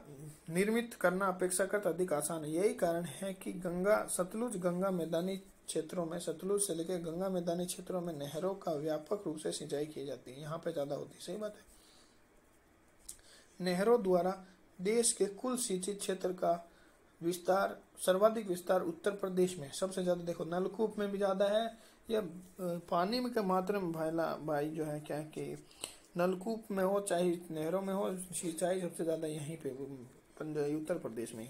Speaker 1: निर्मित करना अपेक्षाकृत अधिक आसान है। यही कारण है कि गंगा मैदानी क्षेत्रों में, सतलुज से लेकर गंगा मैदानी क्षेत्रों में नहरों का व्यापक रूप से सिंचाई की जाती है, यहाँ पे ज्यादा होती है। सही बात है। नहरों द्वारा देश के कुल सिंचित क्षेत्र का विस्तार, सर्वाधिक विस्तार उत्तर प्रदेश में सबसे ज्यादा। देखो नलकूप में भी ज्यादा है, या पानी में के मात्रा में भाई जो है क्या है कि नलकूप में हो चाहे नहरों में हो, सिंचाई सबसे ज़्यादा यहीं पे उत्तर प्रदेश में ही।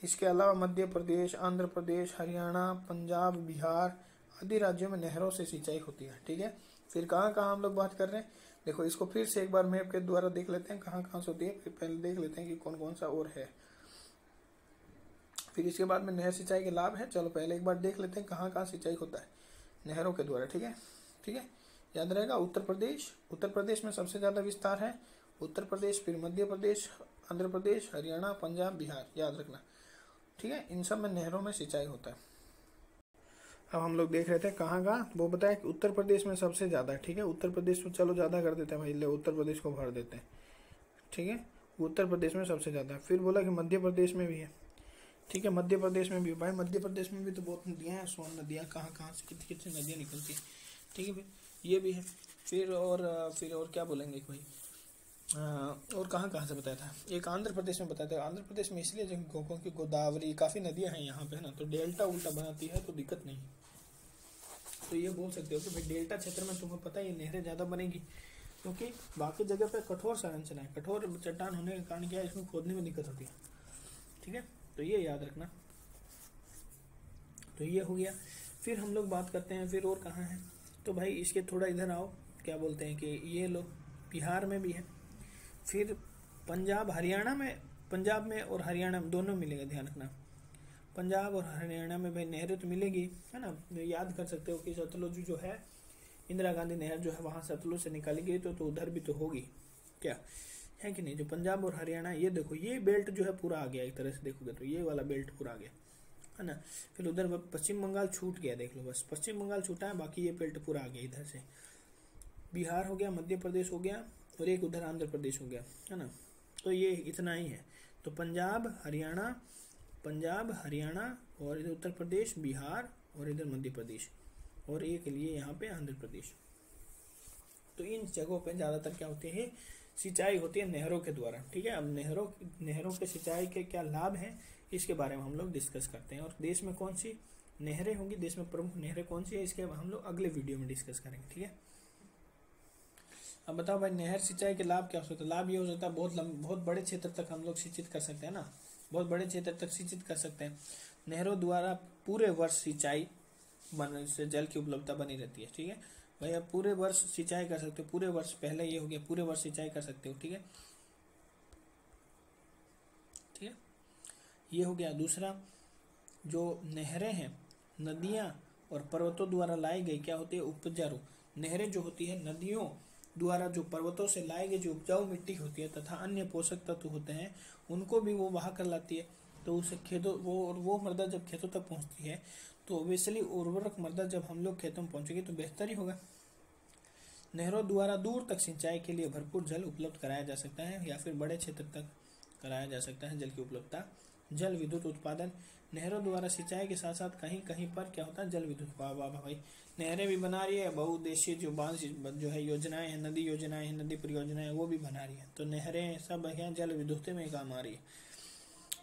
Speaker 1: इसके अलावा मध्य प्रदेश, आंध्र प्रदेश, हरियाणा, पंजाब, बिहार आदि राज्यों में नहरों से सिंचाई होती है। ठीक है, फिर कहाँ कहाँ हम लोग बात कर रहे हैं, देखो इसको फिर से एक बार मैप के द्वारा देख लेते हैं कहाँ कहाँ से होती है, फिर पहले देख लेते हैं कि कौन कौन सा और है, फिर इसके बाद में नहर सिंचाई के लाभ है। चलो पहले एक बार देख लेते हैं कहाँ कहाँ सिंचाई होता है नहरों के द्वारा। ठीक है, ठीक है, याद रहेगा उत्तर प्रदेश में सबसे ज़्यादा विस्तार है, उत्तर प्रदेश, फिर मध्य प्रदेश, आंध्र प्रदेश, हरियाणा, पंजाब, बिहार, याद रखना। ठीक है, इन सब में नहरों में सिंचाई होता है। अब हम लोग देख रहे थे कहाँ कहाँ, वो बताया कि उत्तर प्रदेश में सबसे ज़्यादा। ठीक है, उत्तर प्रदेश में चलो ज़्यादा कर देते हैं भाई, ले उत्तर प्रदेश को भर देते हैं। ठीक है, उत्तर प्रदेश में सबसे ज़्यादा। फिर बोला कि मध्य प्रदेश में भी है। ठीक है, मध्य प्रदेश में भी, भाई मध्य प्रदेश में भी तो बहुत नदियाँ हैं, सोन नदियाँ, कहाँ कहाँ से कितनी कितनी नदियाँ निकलती हैं। ठीक है भाई, ये भी है। फिर और क्या बोलेंगे भाई, और कहाँ कहाँ से बताया था, एक आंध्र प्रदेश में बताया था। आंध्र प्रदेश में इसलिए क्योंकि गोदावरी काफ़ी नदियाँ हैं यहाँ पे, है ना, तो डेल्टा उल्टा बनाती है तो दिक्कत नहीं। तो ये बोल सकते हो कि भाई डेल्टा क्षेत्र में तुम्हें पता है नहरें ज़्यादा बनेगी, क्योंकि बाकी जगह पे कठोर संरचना है, कठोर चट्टान होने के कारण क्या है, इसमें खोदने में दिक्कत होती है। ठीक है, तो ये याद रखना। तो ये हो गया। फिर हम लोग बात करते हैं फिर और कहाँ है, तो भाई इसके थोड़ा इधर आओ, क्या बोलते हैं कि ये लो बिहार में भी है, फिर पंजाब में और हरियाणा में दोनों मिलेगा, ध्यान रखना। पंजाब और हरियाणा में भाई नहरें तो मिलेगी, है ना, याद कर सकते हो कि सतलुज जो है, इंदिरा गांधी नहर जो है वहाँ सतलुज से निकाली गई, तो उधर भी तो होगी क्या, है कि नहीं। जो पंजाब और हरियाणा, ये देखो ये बेल्ट जो है पूरा आ गया, एक तरह से देखोगे तो ये वाला बेल्ट पूरा आ गया, है ना। फिर उधर पश्चिम बंगाल छूट गया, देख लो बस पश्चिम बंगाल छूटा है, बाकी ये बेल्ट पूरा आ गया इधर से। बिहार हो गया, मध्य प्रदेश हो गया, और एक उधर आंध्र प्रदेश हो गया, है ना। तो ये इतना ही है। तो पंजाब हरियाणा और इधर उत्तर प्रदेश, बिहार और इधर मध्य प्रदेश, और एक लिए यहाँ पे आंध्र प्रदेश। तो इन जगहों पे ज़्यादातर क्या होती है, सिंचाई होती है नहरों के द्वारा। ठीक है, अब नहरों के सिंचाई के क्या लाभ हैं, इसके बारे में हम लोग डिस्कस करते हैं। और देश में कौन सी नहरें होंगी, देश में प्रमुख नहरें कौन सी है, इसके हम लोग अगले वीडियो में डिस्कस करेंगे। ठीक है, अब बताओ भाई नहर सिंचाई के लाभ क्या हो सकता है। लाभ ये हो सकता है बहुत बड़े क्षेत्र तक हम लोग सिंचित कर सकते हैं ना, बहुत बड़े क्षेत्र तक सिंचित कर सकते हैं। नहरों द्वारा पूरे वर्ष सिंचाई से जल की उपलब्धता बनी रहती है। ठीक है भाई, आप पूरे वर्ष सिंचाई कर सकते हो, पूरे वर्ष, पहले ये हो गया पूरे वर्ष सिंचाई कर सकते हो। ठीक है, ठीक है, ये हो गया। दूसरा, जो नहरें हैं, नदियाँ और पर्वतों द्वारा लाई गई क्या होती है, उपजाऊ। नहरें जो होती है नदियों द्वारा जो पर्वतों से लाई गई जो उपजाऊ मिट्टी होती है तथा अन्य पोषक तत्व होते हैं, उनको भी वो बहा कर लाती है। तो उसे खेतों वो मृदा जब खेतों तक पहुंचती है तो ओबियसली उर्वरक मृदा जब हम लोग खेतों में पहुंचेगी तो बेहतर ही होगा। नहरों द्वारा दूर तक सिंचाई के लिए भरपूर जल उपलब्ध कराया जा सकता है, या फिर बड़े क्षेत्र तक कराया जा सकता है जल की उपलब्धता जल विद्युत उत्पादन, नहरों द्वारा सिंचाई के साथ साथ कहीं कहीं पर क्या होता है जल विद्युत। वाह वाह भाई, नहरें भी बना रही है, बहुउद्देशीय जो बांध जो है योजनाएं हैं, नदी योजनाएं हैं, नदी परियोजनाएं वो भी बना रही है। तो नहरें सब है जल विद्युत में काम आ रही है।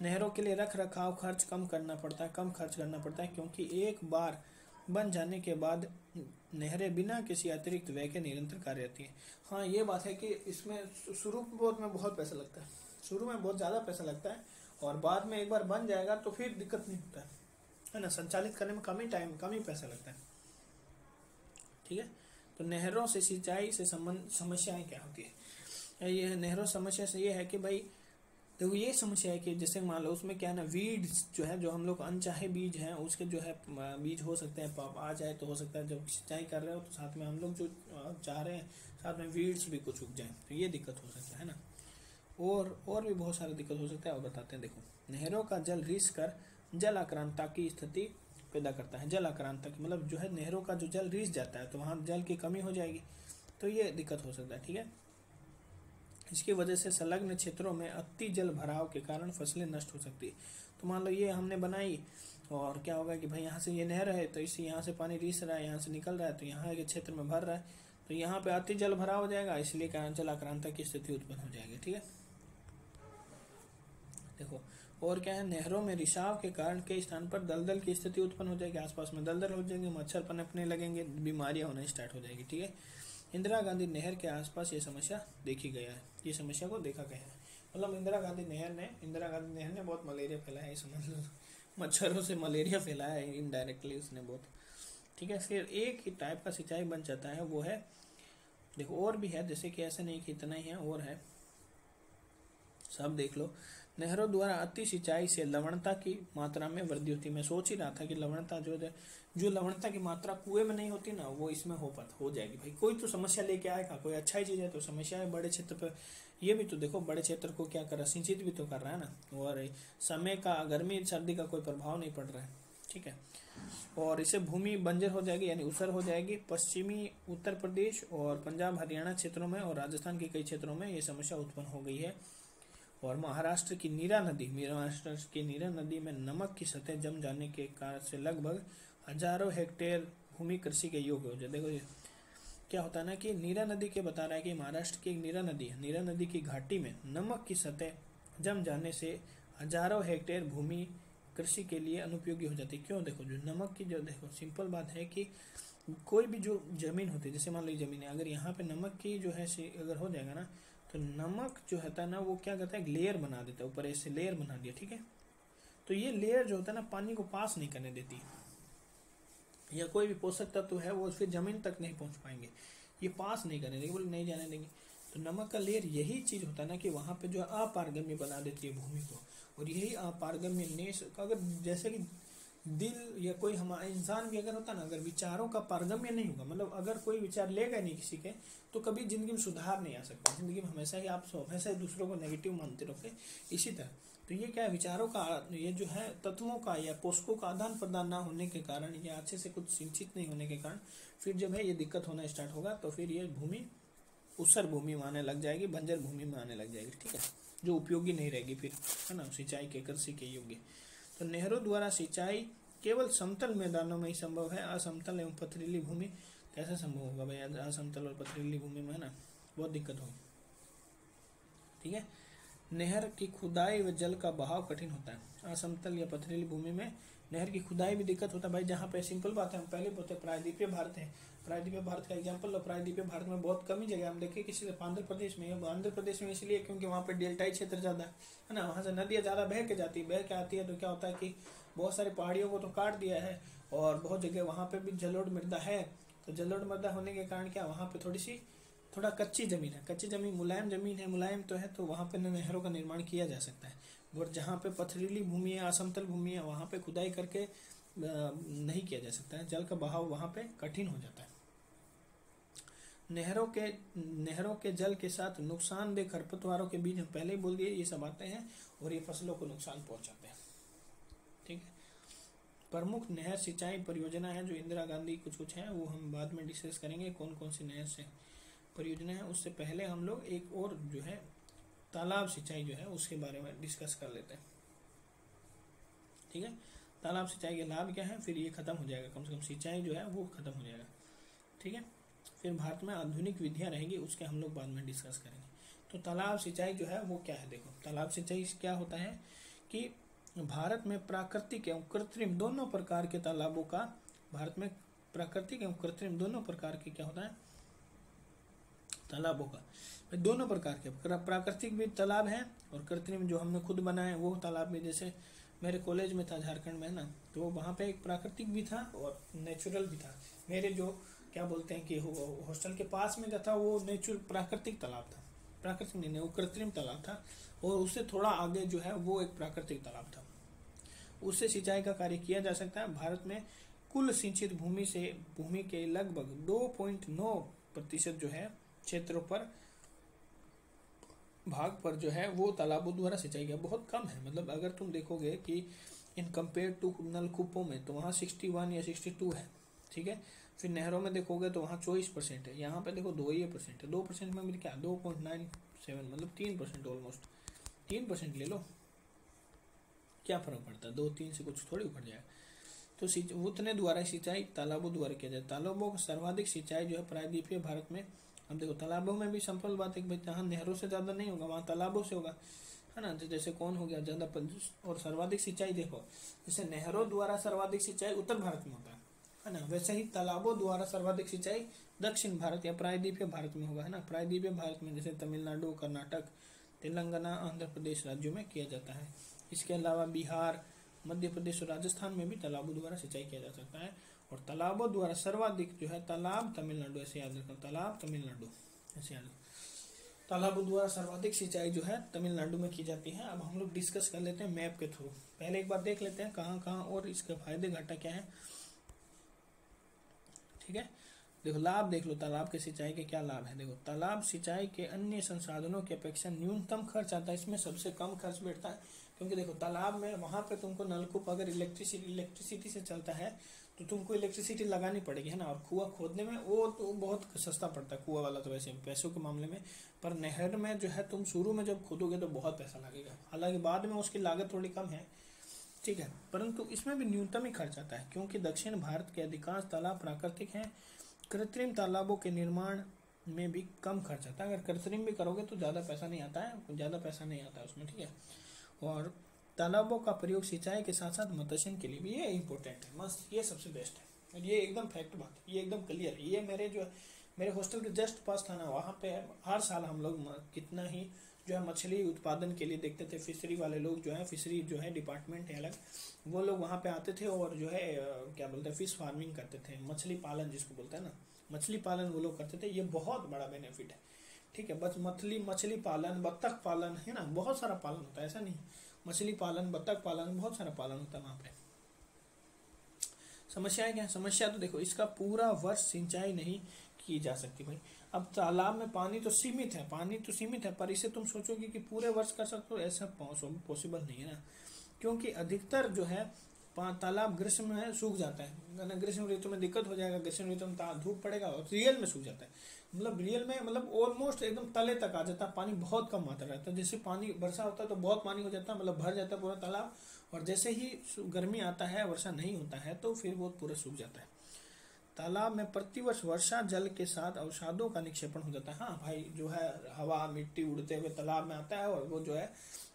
Speaker 1: नहरों के लिए रख रखाव खर्च कम खर्च करना पड़ता है, क्योंकि एक बार बन जाने के बाद नहरें बिना किसी अतिरिक्त व्यय के निरंतर कार्य रहती है। हाँ ये बात है कि इसमें शुरू में बहुत पैसा लगता है, शुरू में बहुत ज़्यादा पैसा लगता है, और बाद में एक बार बन जाएगा तो फिर दिक्कत नहीं होता है ना। संचालित करने में कम ही पैसा लगता है। ठीक है, तो नहरों से सिंचाई से संबंध समस्याएं क्या होती है। ये नहरों समस्या से ये है कि भाई देखो ये समस्या है कि जैसे मान लो उसमें क्या है ना, वीड्स जो है, जो हम लोग अनचाहे बीज हैं उसके जो है बीज हो सकते हैं, आ जाए तो हो सकता है जब सिंचाई कर रहे हो तो साथ में हम लोग जो चाह रहे हैं साथ में वीड्स भी कुछ उग जाए, तो ये दिक्कत हो सकता है ना। और भी बहुत सारी दिक्कत हो सकता है, और बताते हैं। देखो, नहरों का जल रिस कर जल आक्रांता की स्थिति पैदा करता है। जल आक्रांता की मतलब जो है नहरों का जो जल रिस जाता है तो वहाँ जल की कमी हो जाएगी, तो ये दिक्कत हो सकता है। ठीक है, इसकी वजह से संलग्न क्षेत्रों में अति जल भराव के कारण फसलें नष्ट हो सकती है। तो मान लो ये हमने बनाई और क्या होगा कि भाई यहाँ से ये नहर है तो इसी यहाँ से पानी रिस रहा है, यहाँ से निकल रहा है तो यहाँ के क्षेत्र में भर रहा है, तो यहाँ पे अति जल भराव हो जाएगा, इसलिए कारण जल आक्रांता की स्थिति उत्पन्न हो जाएगी। ठीक है, देखो और क्या है, नहरों में रिसाव के कारण कई स्थान पर दलदल की स्थिति उत्पन्न हो जाएगी, आसपास में दलदल हो जाएंगे, मच्छर पनपने लगेंगे, बीमारियां होना स्टार्ट हो जाएगी। ठीक है, इंदिरा गांधी नहर के आसपास ये समस्या देखी गया है, ये समस्या को देखा गया है। मतलब इंदिरा गांधी नहर ने बहुत मलेरिया फैलाया है, समझ लो मच्छरों से मलेरिया फैलाया है इनडायरेक्टली उसने बहुत। ठीक है, फिर एक ही टाइप का सिंचाई बन जाता है, वो है देखो और भी है, जैसे कि ऐसा नहीं कि इतना ही है, और है सब देख लो। नहरों द्वारा अति सिंचाई से लवणता की मात्रा में वृद्धि होती है। मैं सोच ही रहा था कि लवणता जो लवणता की मात्रा कुएं में नहीं होती ना, वो इसमें हो जाएगी। भाई कोई तो समस्या लेके आएगा, कोई अच्छा ही चीज है तो समस्या है बड़े क्षेत्र पर। ये भी तो देखो बड़े क्षेत्र को क्या कर रहा है, सिंचित भी तो कर रहा है ना, और समय का गर्मी सर्दी का कोई प्रभाव नहीं पड़ रहा है। ठीक है, और इससे भूमि बंजर हो जाएगी यानी ऊसर हो जाएगी। पश्चिमी उत्तर प्रदेश और पंजाब हरियाणा क्षेत्रों में और राजस्थान के कई क्षेत्रों में ये समस्या उत्पन्न हो गई है। और महाराष्ट्र की नीरा नदी में नमक की सतह जम जाने के कारण से लगभग हजारों हेक्टेयर भूमि कृषि के योग्य हो जाए। देखो ये क्या होता है ना कि नीरा नदी के बता रहा है कि महाराष्ट्र की एक नीरा नदी है, नीरा नदी की घाटी में नमक की सतह जम जाने से हजारों हेक्टेयर भूमि कृषि के लिए अनुपयोगी हो जाती है। क्यों, देखो जो नमक की जो देखो सिंपल बात है कि कोई भी जो जमीन होती है, जैसे मान लो जमीन है, अगर यहाँ पे नमक की जो है अगर हो जाएगा ना, तो नमक जो होता है ना वो क्या करता है, एक लेयर बना देता है, ऊपर ऐसे लेयर बना दिया। ठीक है, तो ये लेयर जो होता है ना पानी को पास नहीं करने देती, या कोई भी पोषक तत्व है वो फिर जमीन तक नहीं पहुंच पाएंगे, ये पास नहीं करने देंगे, बोले नहीं जाने देंगे। तो नमक का लेयर यही चीज होता है ना कि वहां पे जो अपारगम्य बना देती है भूमि को, और यही अपारगम्य नेश अगर जैसे कि दिल या कोई हमारा इंसान भी अगर होता ना, अगर विचारों का पारगम्य नहीं होगा, मतलब अगर कोई विचार लेगा नहीं किसी के, तो कभी जिंदगी में सुधार नहीं आ सकता। जिंदगी में हमेशा ही आप हमेशा ही दूसरों को नेगेटिव मानते रहोगे। इसी तरह तो ये क्या है, विचारों का ये जो है तत्वों का या पोषकों का आदान प्रदान ना होने के कारण, या अच्छे से कुछ सिंचित नहीं होने के कारण, फिर जब है ये दिक्कत होना स्टार्ट होगा, तो फिर ये भूमि ऊसर भूमि में आने लग जाएगी, बंजर भूमि में आने लग जाएगी। ठीक है, जो उपयोगी नहीं रहेगी फिर, है ना, सिंचाई के कृषि के योग्य। तो नहरों द्वारा सिंचाई केवल समतल मैदानों में ही संभव है, असमतल एवं पथरीली भूमि कैसे संभव होगा भाई, असमतल और पथरीली भूमि में, है ना, बहुत दिक्कत होगी। ठीक है, नहर की खुदाई व जल का बहाव कठिन होता है। असमतल या पथरीली भूमि में नहर की खुदाई भी दिक्कत होता है भाई, जहाँ पे सिंपल बात है, हम पहले बोलते प्रायद्वीपीय भारत है, प्रायद्वीपीय भारत का एग्जांपल लो। प्रायद्वीपीय भारत में बहुत कम ही जगह हम देखें किसी आंध्र प्रदेश में, आंध्र प्रदेश में इसलिए क्योंकि वहाँ पे डेल्टाई क्षेत्र ज्यादा है ना, वहाँ से नदियाँ ज्यादा बह के जाती है, बह के आती है, तो क्या होता है कि बहुत सारी पहाड़ियों को तो काट दिया है, और बहुत जगह वहाँ पे भी जलोढ़ मृदा है। तो जलोढ़ मृदा होने के कारण क्या वहाँ पे थोड़ा कच्ची जमीन है, कच्ची जमीन मुलायम जमीन है, मुलायम तो है, तो वहाँ पे नहरों का निर्माण किया जा सकता है। और जहाँ पे पथरीली भूमि है, असमतल भूमि है, वहाँ पे खुदाई करके नहीं किया जा सकता है, जल का बहाव वहाँ पे कठिन हो जाता है। नहरों के जल के साथ नुकसानदेह खरपतवारों के बीज हम पहले ही बोल दिए, ये सब आते हैं और ये फसलों को नुकसान पहुंचाते हैं। ठीक है, प्रमुख नहर सिंचाई परियोजना है जो इंदिरा गांधी कुछ है, वो हम बाद में डिस्कस करेंगे कौन कौन सी नहर से परियोजना है। उससे पहले हम लोग एक और जो है तालाब सिंचाई जो है उसके बारे में डिस्कस कर लेते हैं। ठीक है। तालाब सिंचाई के लाभ क्या है, फिर ये खत्म हो जाएगा, कम से कम सिंचाई जो है वो खत्म हो जाएगा, ठीक है। फिर भारत में आधुनिक विधियां रहेंगी, उसके हम लोग बाद में डिस्कस करेंगे। तो तालाब सिंचाई जो है वो क्या है, देखो तालाब सिंचाई क्या होता है कि भारत में प्राकृतिक एवं कृत्रिम दोनों प्रकार के तालाबों का, भारत में प्राकृतिक एवं कृत्रिम दोनों प्रकार के क्या होता है तालाबों का, दोनों प्रकार के प्राकृतिक भी तालाब है और कृत्रिम जो हमने खुद बनाए वो तालाब भी। जैसे मेरे कॉलेज में था झारखंड में ना, तो वहाँ पे एक प्राकृतिक भी था और नेचुरल भी था। मेरे जो क्या बोलते हैं कि हॉस्टल के पास में जो था वो नेचुरल प्राकृतिक तालाब था, प्राकृतिक नहीं, वो कृत्रिम तालाब था, और उससे थोड़ा आगे जो है वो एक प्राकृतिक तालाब था। उससे सिंचाई का कार्य किया जा सकता है। भारत में कुल सिंचित भूमि के लगभग 2.9% जो है क्षेत्रों पर भाग पर जो है वो तालाबों द्वारा सिंचाई किया, बहुत कम है। मतलब अगर तुम देखोगे कि इन कंपेयर टू नलकूपों में तो वहाँ 61 या 62 है, ठीक है। फिर नहरों में देखोगे तो वहाँ 24% है, यहाँ पे देखो 2% है। 2% में मेरे क्या 2.97 मतलब 3%, ऑलमोस्ट 3% ले लो, क्या फर्क पड़ता है, 2-3 से कुछ थोड़ी उखड़ जाएगा। तो उतने द्वारा सिंचाई तालाबों द्वारा किया जाए। तालाबों का सर्वाधिक सिंचाई जो है प्रायद्वीपीय भारत में, अब देखो तालाबों में भी सिंपल बात है कि भाई जहाँ नहरों से ज़्यादा नहीं होगा वहाँ तालाबों से होगा, है ना। जैसे कौन हो गया ज़्यादा, और सर्वाधिक सिंचाई देखो, जैसे नहरों द्वारा सर्वाधिक सिंचाई उत्तर भारत में होता है ना, वैसे ही तालाबों द्वारा सर्वाधिक सिंचाई दक्षिण भारत या प्रायद्वीपीय भारत में होगा, है ना। प्रायद्वीपीय भारत में जैसे तमिलनाडु, कर्नाटक, तेलंगाना, आंध्र प्रदेश राज्यों में किया जाता है। इसके अलावा बिहार, मध्य प्रदेश और राजस्थान में भी तालाबों द्वारा सिंचाई किया जा सकता है। और तालाबों द्वारा सर्वाधिक जो है तालाब तमिलनाडु, ऐसे याद रखना, तालाब तमिलनाडु ऐसे याद रखना। तालाबों द्वारा सर्वाधिक सिंचाई जो है तमिलनाडु में की जाती है। अब हम लोग डिस्कस कर लेते हैं मैप के थ्रू, पहले एक बार देख लेते हैं कहाँ कहाँ और इसके फायदे घाटा क्या है, ठीक है। देखो लाभ देख लो, तालाब के सिंचाई के क्या लाभ है। देखो तालाब सिंचाई के अन्य संसाधनों की अपेक्षा न्यूनतम खर्च आता है, इसमें सबसे कम खर्च बैठता है। क्योंकि देखो तालाब में वहां पे तुमको नलकूप अगर इलेक्ट्रिसिटी से चलता है तो तुमको इलेक्ट्रिसिटी लगानी पड़ेगी, है ना। और कुआं खोदने में वो तो बहुत सस्ता पड़ता है कुआं वाला, तो वैसे पैसों के मामले में। पर नहर में जो है तुम शुरू में जब खोदोगे तो बहुत पैसा लगेगा, हालांकि बाद में उसकी लागत थोड़ी कम है, ठीक है, परंतु इसमें भी न्यूनतम ही खर्च आता है। क्योंकि दक्षिण भारत के अधिकांश तालाब प्राकृतिक हैं, कृत्रिम तालाबों के निर्माण में भी कम खर्च आता है। अगर कृत्रिम भी करोगे तो ज़्यादा पैसा नहीं आता है, ज़्यादा पैसा नहीं आता है उसमें, ठीक है। और तालाबों का प्रयोग सिंचाई के साथ साथ मत्स्य के लिए भी ये इम्पोर्टेंट है, मस्त, ये सबसे बेस्ट है। और ये एकदम फैक्ट बात है, ये एकदम क्लियर है। ये मेरे हॉस्टल के जस्ट पास था ना, वहाँ पे हर साल हम लोग कितना ही जो है मछली उत्पादन के लिए देखते थे। फिशरी वाले लोग जो है, फिशरी जो है डिपार्टमेंट है अलग, वो लोग वहाँ पे आते थे और जो है क्या बोलते हैं फिश फार्मिंग करते थे, मछली पालन जिसको बोलते हैं ना, मछली पालन वो लोग करते थे। ये बहुत बड़ा बेनिफिट है, ठीक है। बस मछली पालन, बत्तख पालन, है ना, बहुत सारा पालन होता है, ऐसा नहीं, मछली पालन, बत्तख पालन, बहुत सारा पालन होता है वहाँ पे। समस्याएं क्या है, समस्या तो देखो इसका पूरा वर्ष सिंचाई नहीं की जा सकती भाई। अब तालाब में पानी तो सीमित है, पर इसे तुम सोचोगे कि पूरे वर्ष कर सकते हो, ऐसा पॉसिबल नहीं है ना। क्योंकि अधिकतर जो है तालाब ग्रीष्म में सूख जाता है, ग्रीष्म ऋतु में दिक्कत हो जाएगा, ग्रीष्म ऋतु में धूप पड़ेगा और रियल में सूख जाता है। मतलब रियल में मतलब ऑलमोस्ट एकदम तले तक आ जाता है, पानी बहुत कम मात्रा रहता है। जैसे पानी वर्षा होता है तो बहुत पानी हो जाता है, मतलब भर जाता है पूरा तालाब, और जैसे ही गर्मी आता है, वर्षा नहीं होता है, तो फिर वो पूरा सूख जाता है। तालाब में प्रतिवर्ष वर्षा जल के साथ अवसादों का निक्षेपण हो जाता है। हाँ भाई, जो है हवा मिट्टी उड़ते हुए तालाब में आता है, और वो जो है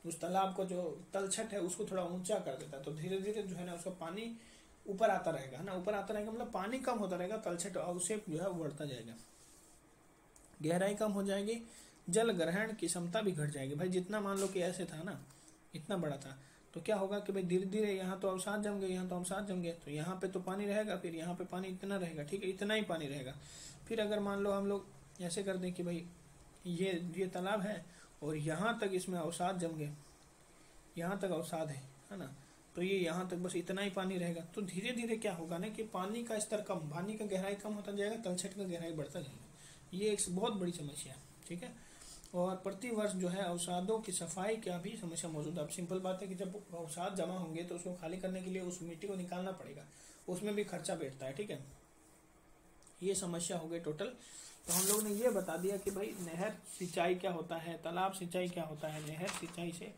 Speaker 1: उस तालाब को जो तलछट है उसको थोड़ा ऊंचा कर देता है, तो धीरे धीरे जो है ना उसका पानी ऊपर आता रहेगा, है ना, ऊपर आता रहेगा, मतलब पानी कम होता रहेगा, तलछट उससे जो है बढ़ता जाएगा, गहराई कम हो जाएगी, जल ग्रहण की क्षमता भी घट जाएगी। भाई जितना मान लो कि ऐसे था ना, इतना बड़ा था, तो क्या होगा कि भाई धीरे धीरे यहाँ तो अवसाद जम गए, यहाँ तो अवसाद जम गए, तो यहाँ पे तो पानी रहेगा, फिर यहाँ पे पानी इतना रहेगा, ठीक है, इतना ही पानी रहेगा। फिर अगर मान लो हम लोग ऐसे कर दें कि भाई ये तालाब है और यहाँ तक इसमें अवसाद जम गए, यहाँ तक अवसाद है ना, तो ये यहाँ तक बस इतना ही पानी रहेगा, तो धीरे धीरे क्या होगा ना कि पानी का स्तर कम, पानी का गहराई कम होता जाएगा, तलछट का गहराई बढ़ता जाएगा। ये एक बहुत बड़ी समस्या है, ठीक है। और प्रति वर्ष जो है अवसादों की सफाई का भी समस्या मौजूद है। अब सिंपल बात है कि जब अवसाद जमा होंगे तो उसको खाली करने के लिए उस मिट्टी को निकालना पड़ेगा, उसमें भी खर्चा बैठता है, ठीक है। ये समस्या हो गई टोटल। तो हम लोग ने ये बता दिया कि भाई नहर सिंचाई क्या होता है, तालाब सिंचाई क्या होता है, नहर सिंचाई से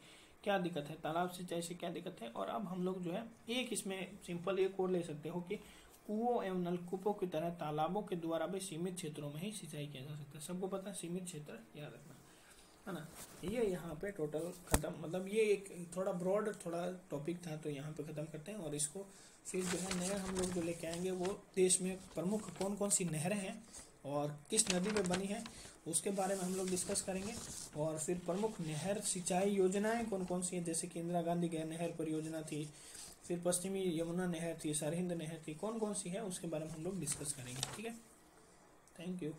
Speaker 1: क्या दिक्कत है, तालाब सिंचाई से क्या दिक्कत है। और अब हम लोग जो है एक इसमें सिंपल एक और ले सकते हो कि कुओं एवं नलकूपों की तरह तालाबों के द्वारा भी सीमित क्षेत्रों में ही सिंचाई किया जा सकता है। सबको पता है सीमित क्षेत्र याद रखना है ना। ये यहाँ पे टोटल खत्म, मतलब ये एक थोड़ा ब्रॉड थोड़ा टॉपिक था, तो यहाँ पे खत्म करते हैं। और इसको फिर जो है नया हम लोग जो लेके आएंगे वो देश में प्रमुख कौन कौन सी नहरें हैं और किस नदी में बनी है उसके बारे में हम लोग डिस्कस करेंगे। और फिर प्रमुख नहर सिंचाई योजनाएं कौन कौन सी हैं, जैसे कि इंदिरा गांधी नहर परियोजना थी, फिर पश्चिमी यमुना नहर थी, सरहिंद नहर थी, कौन कौन सी है उसके बारे में हम लोग डिस्कस करेंगे। ठीक है, थैंक यू।